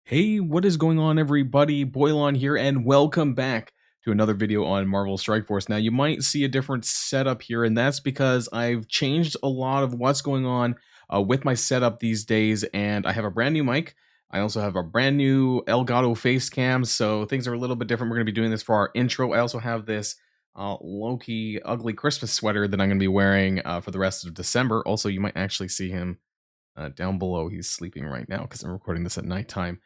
Hey, what is going on, everybody? Boilon here, and welcome back to another video on Marvel Strike Force. Now, you might see a different setup here, and that's because I've changed a lot of what's going on with my setup these days, and I have a brand new mic. I also have a brand new Elgato face cam, so things are a little bit different. We're going to be doing this for our intro. I also have this low-key ugly Christmas sweater that I'm going to be wearing for the rest of December. Also, you might actually see him down below. He's sleeping right now because I'm recording this at nighttime.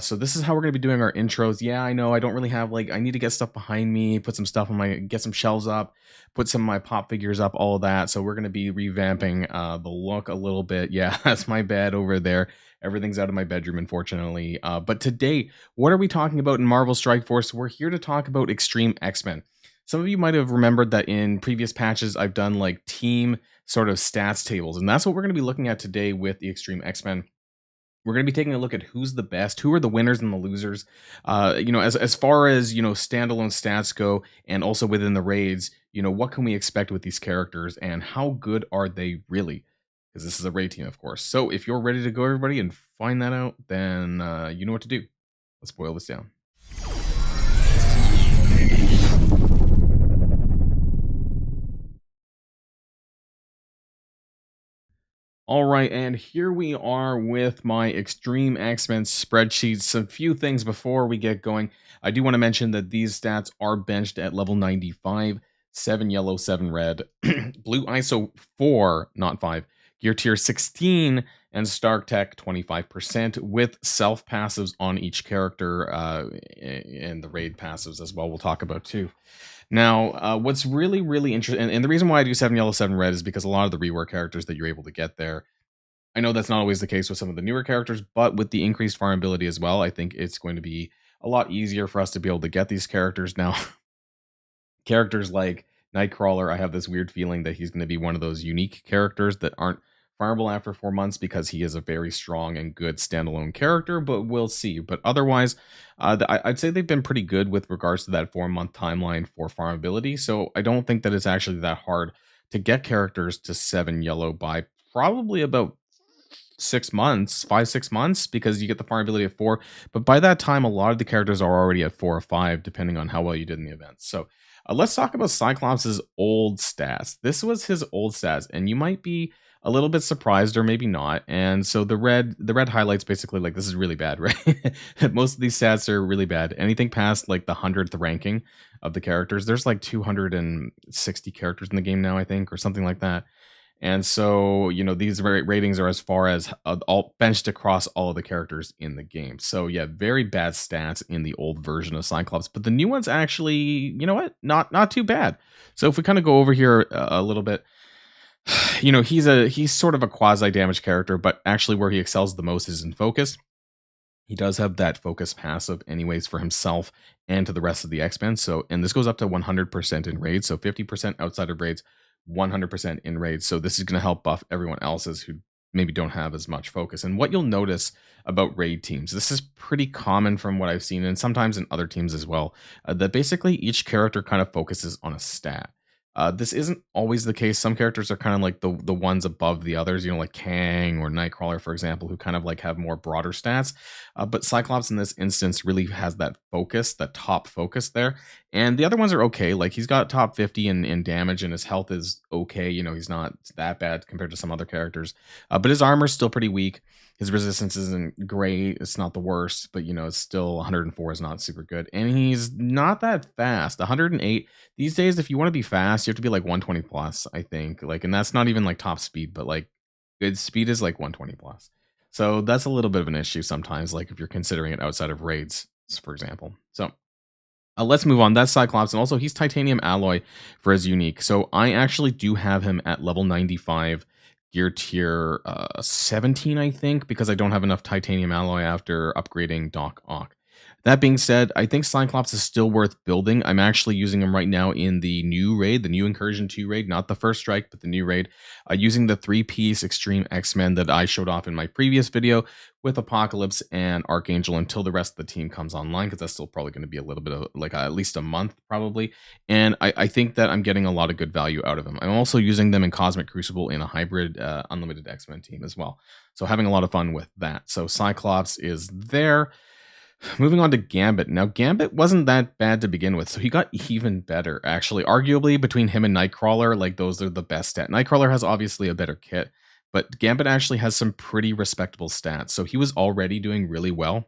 So this is how we're going to be doing our intros. Yeah, I know I don't really have I need to get stuff behind me, put some stuff on get some shelves up, put some of my pop figures up, all of that. So we're going to be revamping the look a little bit. Yeah, that's my bed over there. Everything's out of my bedroom, unfortunately. But today, what are we talking about in Marvel Strike Force? We're here to talk about Extreme X-Men. Some of you might have remembered that in previous patches, I've done team sort of stats tables, and that's what we're going to be looking at today with the Extreme X-Men. We're going to be taking a look at who's the best, who are the winners and the losers. As far as standalone stats go, and also within the raids, what can we expect with these characters, and how good are they really? Because this is a raid team, of course. So if you're ready to go, everybody, and find that out, then you know what to do. Let's boil this down. All right, and here we are with my Extreme X-Men spreadsheet. Some few things before we get going. I do want to mention that these stats are benched at level 95, 7 yellow, 7 red, blue ISO 4, not 5, gear tier 16, and Stark Tech 25%, with self passives on each character, and the raid passives as well, we'll talk about too. Now, what's really interesting, and the reason why I do 7 yellow, 7 red is because a lot of the rework characters that you're able to get there, I know that's not always the case with some of the newer characters, but with the increased farm ability as well, I think it's going to be a lot easier for us to be able to get these characters. Now, characters like Nightcrawler, I have this weird feeling that he's going to be one of those unique characters that aren't farmable after 4 months because he is a very strong and good standalone character, but we'll see. But otherwise, I'd say they've been pretty good with regards to that 4-month timeline for farmability, so I don't think that it's actually that hard to get characters to 7 yellow by probably about 6 months, 5-6 months, because you get the farmability at 4, but by that time a lot of the characters are already at 4 or 5 depending on how well you did in the event. So let's talk about Cyclops' old stats. This was his old stats, and you might be a little bit surprised or maybe not. And so the red highlights basically this is really bad, right? Most of these stats are really bad. Anything past the 100th ranking of the characters, there's 260 characters in the game now, I think, or something like that. And so, these ratings are as far as all benched across all of the characters in the game. So yeah, very bad stats in the old version of Cyclops, but the new one's actually, you know what, not too bad. So if we kind of go over here a little bit, he's sort of a quasi damage character, but actually where he excels the most is in focus. He does have that focus passive anyways for himself and to the rest of the X-Men. So, and this goes up to 100% in raids. So 50% outside of raids, 100% in raids. So this is going to help buff everyone else's who maybe don't have as much focus. And what you'll notice about raid teams, this is pretty common from what I've seen, and sometimes in other teams as well, that basically each character kind of focuses on a stat. This isn't always the case. Some characters are kind of like the ones above the others, like Kang or Nightcrawler, for example, who kind of have more broader stats. But Cyclops in this instance really has that focus, that top focus there. And the other ones are okay. He's got top 50 in damage, and his health is okay. He's not that bad compared to some other characters. But his armor's still pretty weak. His resistance isn't great. It's not the worst, but it's still 104 is not super good. And he's not that fast. 108 these days, if you want to be fast, you have to be 120 plus, I think. And that's not even top speed, but good speed is 120 plus. So that's a little bit of an issue sometimes, if you're considering it outside of raids, for example. So let's move on. That's Cyclops, and also he's titanium alloy for his unique. So I actually do have him at level 95. Gear tier 17, I think, because I don't have enough titanium alloy after upgrading Doc Ock. That being said, I think Cyclops is still worth building. I'm actually using him right now in the new raid, the new Incursion 2 raid, not the first strike, but the new raid, using the three-piece Extreme X-Men that I showed off in my previous video with Apocalypse and Archangel until the rest of the team comes online, because that's still probably going to be a little bit of like at least a month probably. And I think that I'm getting a lot of good value out of them. I'm also using them in Cosmic Crucible in a hybrid Unlimited X-Men team as well. So having a lot of fun with that. So Cyclops is there. Moving on to Gambit. Now, Gambit wasn't that bad to begin with, so he got even better, actually. Arguably, between him and Nightcrawler, like, those are the best stats. Nightcrawler has obviously a better kit, but Gambit actually has some pretty respectable stats. So he was already doing really well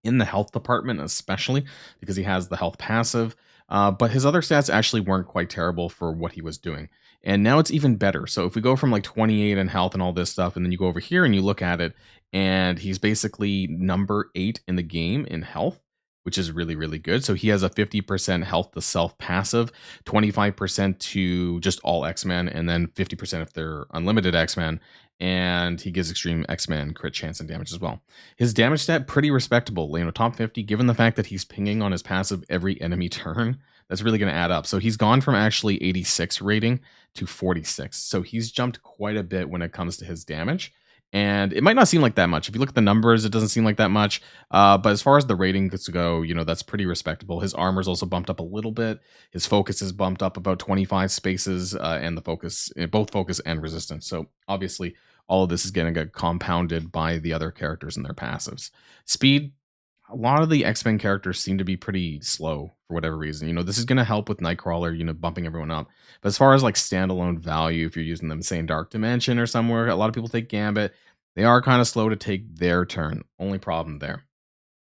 in the health department, especially because he has the health passive. But his other stats actually weren't quite terrible for what he was doing. And now it's even better. So if we go from like 28 in health and all this stuff, and then you go over here and you look at it, and he's basically number 8 in the game in health, which is really, really good. So he has a 50% health to self passive, 25% to just all X-Men, and then 50% if they're unlimited X-Men. And he gives extreme X-Men crit chance and damage as well. His damage stat, pretty respectable, top 50, given the fact that he's pinging on his passive every enemy turn. That's really going to add up. So he's gone from actually 86 rating to 46. So he's jumped quite a bit when it comes to his damage. And it might not seem like that much. If you look at the numbers, it doesn't seem like that much. But as far as the ratings go, that's pretty respectable. His armor's also bumped up a little bit. His focus is bumped up about 25 spaces, and the focus, both focus and resistance. So obviously, all of this is going to get compounded by the other characters and their passives. Speed, a lot of the X-Men characters seem to be pretty slow for whatever reason. This is going to help with Nightcrawler, bumping everyone up. But as far as like standalone value, if you're using them, say in Dark Dimension or somewhere, a lot of people take Gambit. They are kind of slow to take their turn. Only problem there.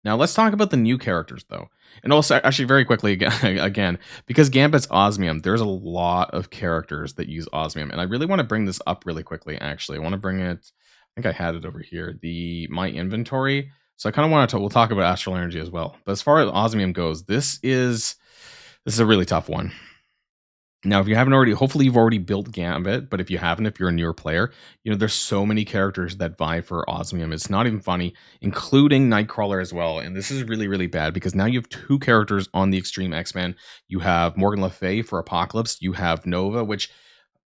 Now let's talk about the new characters though. And also, actually, very quickly again, because Gambit's Osmium, there's a lot of characters that use Osmium. And I really want to bring this up really quickly, actually. I want to bring it, I think I had it over here, my inventory. So I kind of want to, we'll talk about Astral Energy as well. But as far as Osmium goes, this is a really tough one. Now, if you haven't already, hopefully you've already built Gambit, but if you haven't, if you're a newer player, there's so many characters that vie for Osmium. It's not even funny, including Nightcrawler as well. And this is really, really bad because now you have 2 characters on the Extreme X-Men. You have Morgan Le Fay for Apocalypse. You have Nova, which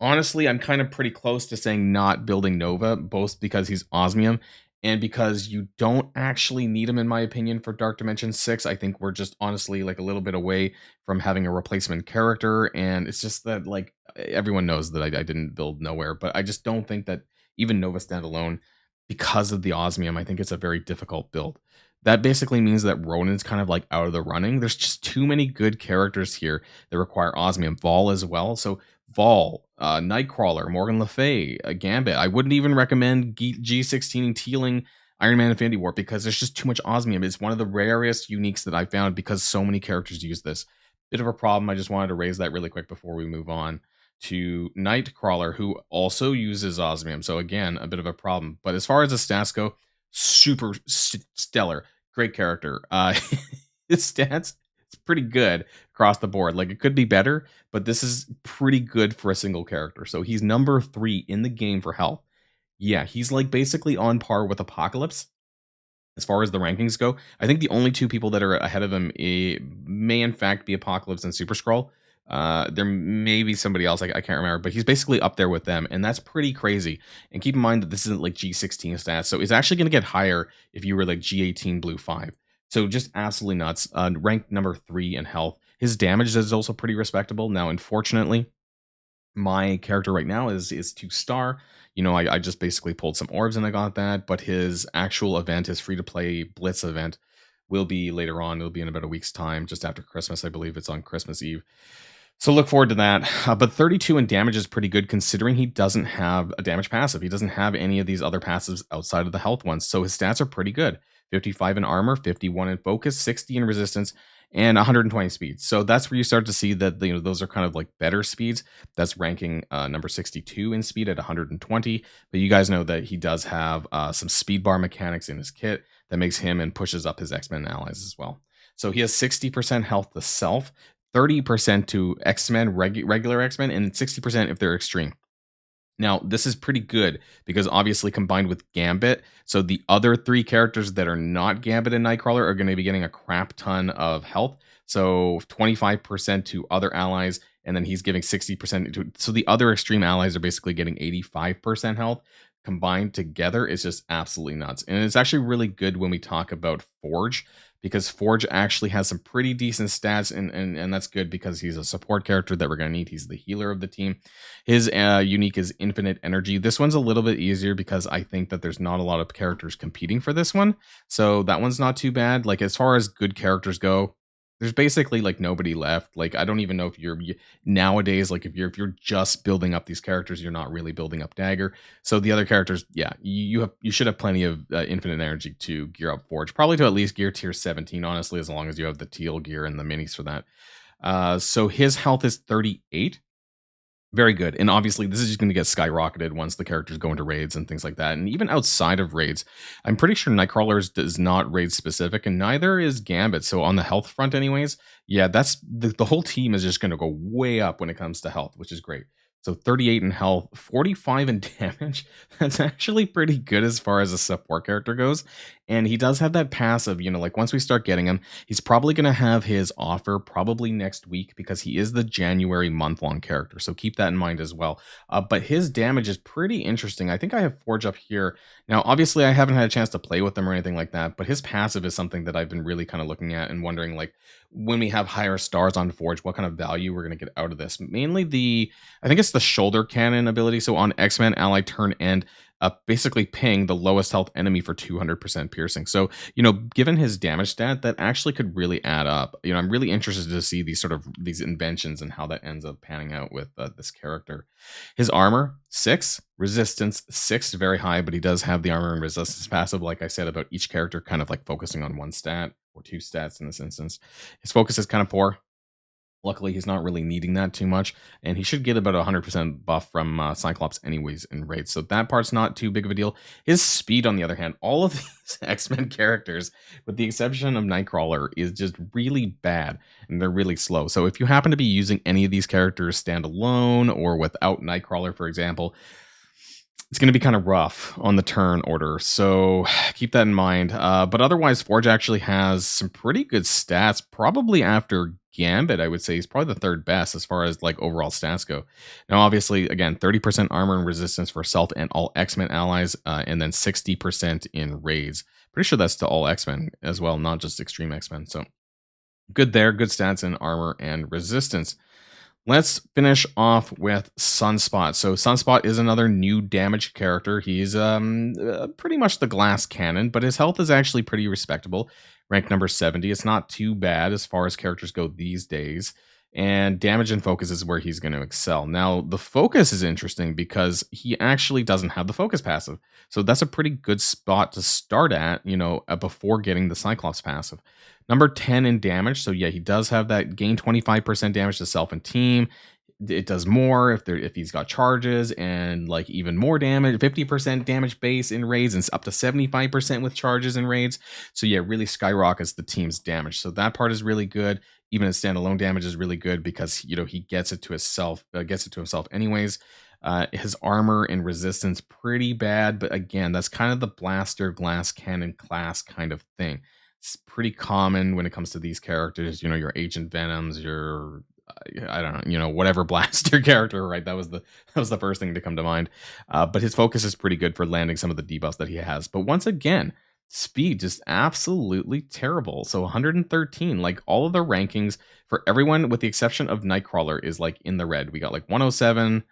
honestly, I'm kind of pretty close to saying not building Nova, both because he's Osmium and because you don't actually need him, in my opinion, for Dark Dimension 6. I think we're just honestly like a little bit away from having a replacement character. And it's just that, like, everyone knows that I didn't build Nowhere, but I just don't think that even Nova standalone, because of the Osmium, I think it's a very difficult build. That basically means that Ronin's kind of like out of the running. There's just too many good characters here that require Osmium. Vol as well. So Vol, Nightcrawler, Morgan Le Fay, Gambit. I wouldn't even recommend G16 Tealing Iron Man Infinity War because there's just too much Osmium. It's one of the rarest uniques that I found because so many characters use this. Bit of a problem. I just wanted to raise that really quick before we move on to Nightcrawler, who also uses Osmium. So again, a bit of a problem. But as far as the stats go, super stellar. Great character. His stats, it's pretty good across the board. Like, it could be better, but this is pretty good for a single character. So he's number 3 in the game for health. Yeah, he's like basically on par with Apocalypse as far as the rankings go. I think the only 2 people that are ahead of him may in fact be Apocalypse and Super Skrull. There may be somebody else, I can't remember, but he's basically up there with them, and that's pretty crazy. And keep in mind that this isn't like G16 stats, so it's actually going to get higher if you were like G18 Blue 5. So just absolutely nuts. Ranked number 3 in health. His damage is also pretty respectable. Now, unfortunately, my character right now is 2-star. I just basically pulled some orbs and I got that, but his actual event, his free-to-play Blitz event, will be later on. It'll be in about a week's time, just after Christmas. I believe it's on Christmas Eve. So look forward to that. But 32 in damage is pretty good considering he doesn't have a damage passive. He doesn't have any of these other passives outside of the health ones. So his stats are pretty good. 55 in armor, 51 in focus, 60 in resistance, and 120 speeds. So that's where you start to see that those are kind of like better speeds. That's ranking number 62 in speed at 120. But you guys know that he does have some speed bar mechanics in his kit that makes him and pushes up his X-Men allies as well. So he has 60% health to self, 30% to X-Men, regular X-Men, and 60% if they're extreme. Now, this is pretty good because obviously combined with Gambit, so the other three characters that are not Gambit and Nightcrawler are going to be getting a crap ton of health. So 25% to other allies, and then he's giving 60% to. So the other extreme allies are basically getting 85% health. Combined together is just absolutely nuts. And it's actually really good when we talk about Forge, because Forge actually has some pretty decent stats, and that's good because he's a support character that we're going to need. He's the healer of the team. His unique is infinite energy. This one's a little bit easier because I think that there's not a lot of characters competing for this one. So that one's not too bad. Like as far as good characters go, there's basically like nobody left. Like I don't even know if nowadays, like if you're just building up these characters, you're not really building up Dagger. So the other characters, yeah, you should have plenty of infinite energy to gear up Forge. Probably to at least gear tier 17, honestly, as long as you have the teal gear and the minis for that. So his health is 38. Very good. And obviously, this is just going to get skyrocketed once the characters go into raids and things like that. And even outside of raids, I'm pretty sure Nightcrawlers does not raid specific, and neither is Gambit. So on the health front, anyways, yeah, that's the whole team is just going to go way up when it comes to health, which is great. So 38 in health, 45 in damage. That's actually pretty good as far as a support character goes. And he does have that passive, like once we start getting him, he's probably going to have his offer probably next week because he is the January month-long character. So keep that in mind as well. But his damage is pretty interesting. I think I have Forge up here. Now, obviously, I haven't had a chance to play with them or anything like that, but his passive is something that I've been really kind of looking at and wondering, like, when we have higher stars on Forge, what kind of value we're going to get out of this. Mainly I think it's the shoulder cannon ability. So on X-Men ally turn end, basically ping the lowest health enemy for 200% piercing. So, given his damage stat, that actually could really add up. I'm really interested to see these inventions and how that ends up panning out with this character. His armor, 6, resistance, 6, very high, but he does have the armor and resistance passive, like I said, about each character kind of like focusing on one stat or two stats in this instance. His focus is kind of poor. Luckily, he's not really needing that too much, and he should get about 100% buff from Cyclops anyways in raids, so that part's not too big of a deal. His speed, on the other hand, all of these X-Men characters, with the exception of Nightcrawler, is just really bad, and they're really slow. So if you happen to be using any of these characters standalone or without Nightcrawler, for example, it's going to be kind of rough on the turn order, so keep that in mind. But otherwise, Forge actually has some pretty good stats, probably after Gambit. I would say he's probably the third best as far as like overall stats go. Now, obviously, again, 30% armor and resistance for Stealth and all X-Men allies, and then 60% in raids. Pretty sure that's to all X-Men as well, not just Extreme X-Men. So good there, good stats in armor and resistance. Let's finish off with Sunspot. So Sunspot is another new damage character. He's pretty much the glass cannon, but his health is actually pretty respectable. Rank number 70. It's not too bad as far as characters go these days. And damage and focus is where he's going to excel. Now, the focus is interesting because he actually doesn't have the focus passive. So that's a pretty good spot to start at, before getting the Cyclops passive. Number 10 in damage. So yeah, he does have that gain 25% damage to self and team. It does more if he's got charges, and like even more damage, 50% damage base in raids, and up to 75% with charges in raids. So yeah, really skyrockets the team's damage. So that part is really good. Even his standalone damage is really good because he gets it to himself, anyways. His armor and resistance pretty bad, but again, that's kind of the blaster glass cannon class kind of thing. It's pretty common when it comes to these characters. Your Agent Venoms, your I don't know, whatever blaster character, right? That was the first thing to come to mind. But his focus is pretty good for landing some of the debuffs that he has. But once again, speed just absolutely terrible. So 113, like all of the rankings for everyone with the exception of Nightcrawler is like in the red. We got like 107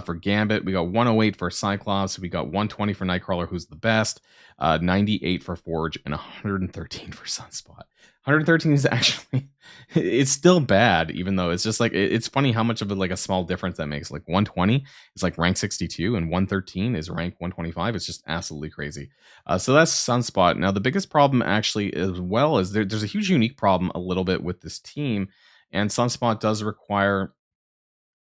for Gambit, we got 108 for Cyclops, we got 120 for Nightcrawler, who's the best, 98 for Forge, and 113 for Sunspot. 113 is actually, it's still bad, even though it's just like, it's funny how much of a small difference that makes. Like 120 is like rank 62 and 113 is rank 125. It's just absolutely crazy. So that's Sunspot. Now, the biggest problem actually as well is there's a huge unique problem a little bit with this team, and Sunspot does require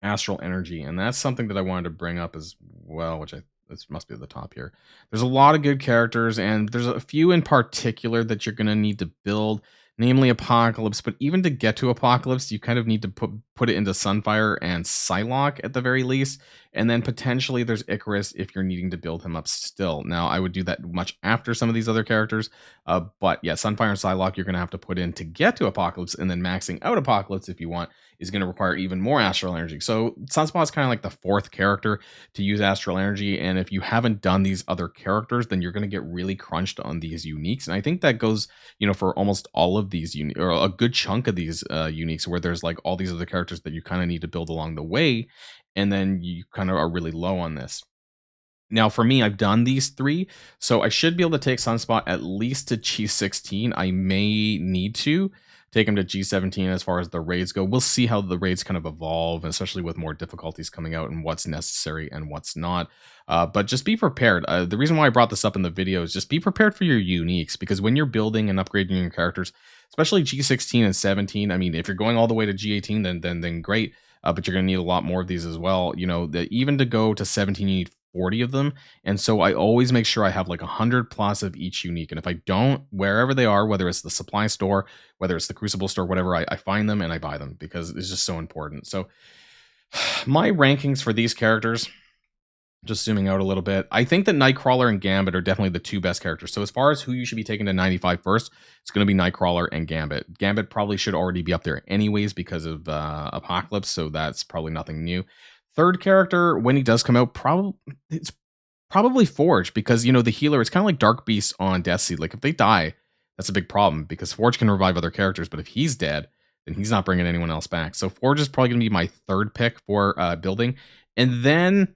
astral energy, and that's something that I wanted to bring up as well, which this must be at the top here. There's a lot of good characters, and there's a few in particular that you're going to need to build, namely Apocalypse. But even to get to Apocalypse, you kind of need to put it into Sunfire and Psylocke at the very least, and then potentially there's Icarus if you're needing to build him up still. Now, I would do that much after some of these other characters, but yeah, Sunfire and Psylocke you're going to have to put in to get to Apocalypse, and then maxing out Apocalypse if you want is going to require even more astral energy. So Sunspot's kind of like the fourth character to use astral energy, and if you haven't done these other characters, then you're going to get really crunched on these uniques, and I think that goes, for almost all of these or a good chunk of these uniques, where there's like all these other characters that you kind of need to build along the way, and then you kind of are really low on this. Now, for me, I've done these three, so I should be able to take Sunspot at least to G16. I may need to take him to G17 as far as the raids go. We'll see how the raids kind of evolve, especially with more difficulties coming out and what's necessary and what's not. But just be prepared. The reason why I brought this up in the video is just be prepared for your uniques, because when you're building and upgrading your characters, especially G16 and 17, I mean, if you're going all the way to G18, then great. But you're going to need a lot more of these as well. Even to go to 17, you need 40 of them. And so I always make sure I have like 100 plus of each unique. And if I don't, wherever they are, whether it's the supply store, whether it's the Crucible store, whatever, I find them and I buy them because it's just so important. So my rankings for these characters, just zooming out a little bit, I think that Nightcrawler and Gambit are definitely the two best characters. So as far as who you should be taking to 95 first, it's going to be Nightcrawler and Gambit. Gambit probably should already be up there anyways because of Apocalypse, so that's probably nothing new. Third character, when he does come out, it's probably Forge, because, the healer, it's kind of like Dark Beast on Deathseed. Like, if they die, that's a big problem, because Forge can revive other characters, but if he's dead, then he's not bringing anyone else back. So Forge is probably going to be my third pick for building. And then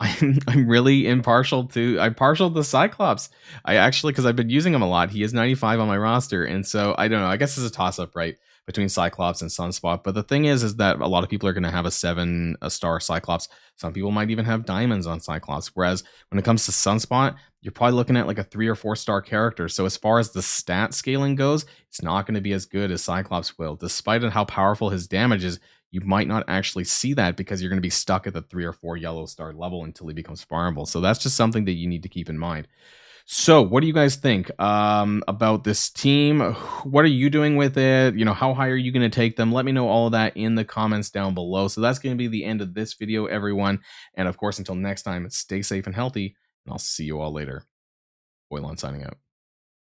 I'm really partial to Cyclops. I actually, because I've been using him a lot, he is 95 on my roster, and so I don't know. I guess it's a toss up, right, between Cyclops and Sunspot. But the thing is that a lot of people are going to have a 7-star Cyclops. Some people might even have diamonds on Cyclops. Whereas when it comes to Sunspot, you're probably looking at like a 3 or 4-star character. So as far as the stat scaling goes, it's not going to be as good as Cyclops will, despite how powerful his damage is. You might not actually see that because you're going to be stuck at the 3 or 4 yellow star level until he becomes farmable. So that's just something that you need to keep in mind. So what do you guys think about this team? What are you doing with it? How high are you going to take them? Let me know all of that in the comments down below. So that's going to be the end of this video, everyone. And of course, until next time, stay safe and healthy, and I'll see you all later. Boilon signing out.